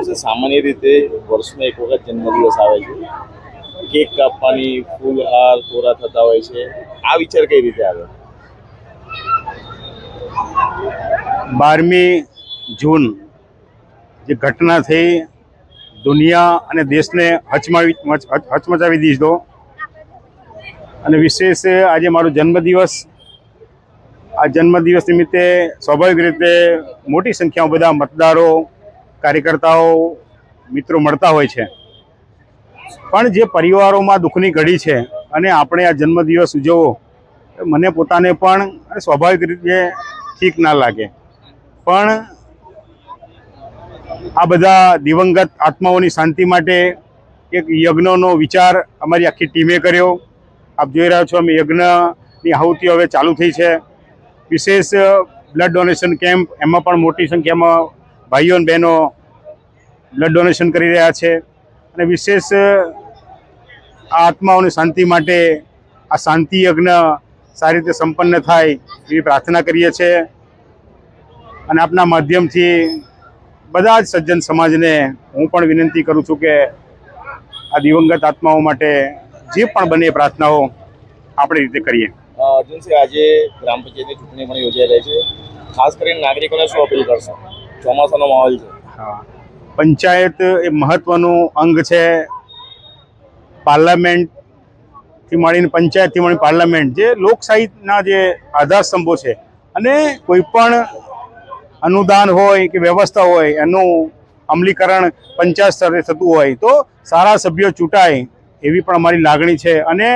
છે સામાન્ય રીતે વર્ષમાં એક વખત જન્મદિવસ આવે છે, કેક કાપવાની, ફૂલહાર તોરા થતા હોય છે, આ વિચાર કઈ રીતે આવ્યો? 12મી જૂન જે ઘટના થઈ, દુનિયા અને દેશને હચમચાવી દીધો. અને વિશેષ આજે મારો જન્મદિવસ. આ જન્મદિવસ નિમિત્તે સ્વાભાવિક રીતે મોટી સંખ્યામાં બધા મતદારો, કાર્યકર્તાઓ, મિત્રો મળતા હોય છે. પણ જે પરિવારોમાં દુઃખની ઘડી છે અને આપણે આ જન્મદિવસ ઉજવવો, મને પોતાને પણ સ્વાભાવિક રીતે ઠીક ના લાગે. પણ આ બધા દિવંગત આત્માઓની શાંતિ માટે એક યજ્ઞનો વિચાર અમારી આખી ટીમે કર્યો. આપ જોઈ રહ્યા છો, અમે યજ્ઞની આહુતિઓ હવે ચાલુ થઈ છે. વિશેષ બ્લડ ડોનેશન કેમ્પ, એમાં પણ મોટી સંખ્યામાં ભાઈઓ અને બહેનો બ્લડ ડોનેશન કરી રહ્યા છે. અને વિશેષ આ આત્માઓની શાંતિ માટે આ શાંતિ યજ્ઞ સારી રીતે સંપન્ન થાય એવી પ્રાર્થના કરીએ છીએ. અને આપના માધ્યમથી બધા જ સજ્જન સમાજને હું પણ વિનંતી કરું છું કે આ દિવંગત આત્માઓ માટે જે પણ બને એ પ્રાર્થનાઓ આપણી રીતે કરીએ. અર્જુનસિંહ, આજે ગ્રામ પંચાયતની ચૂંટણી પણ યોજાઈ રહી છે, ખાસ કરીને નાગરિકોને શું અપીલ કરશો? ચોમાસાનો માહોલ છે. હા, પંચાયત એ મહત્વનું અંગ છે. પાર્લામેન્ટથી મળીને પંચાયતથી મળીને પાર્લામેન્ટ જે લોકશાહીના જે આધાર સ્તંભો છે. અને કોઈ પણ અનુદાન હોય કે વ્યવસ્થા હોય એનું અમલીકરણ પંચાયત સ્તરે થતું હોય તો સારા સભ્યો ચૂંટાય એવી પણ અમારી લાગણી છે. અને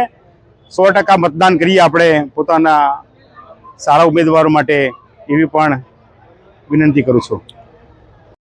100% મતદાન કરીએ આપણે પોતાના સારા ઉમેદવારો માટે એવી પણ વિનંતી કરું છું.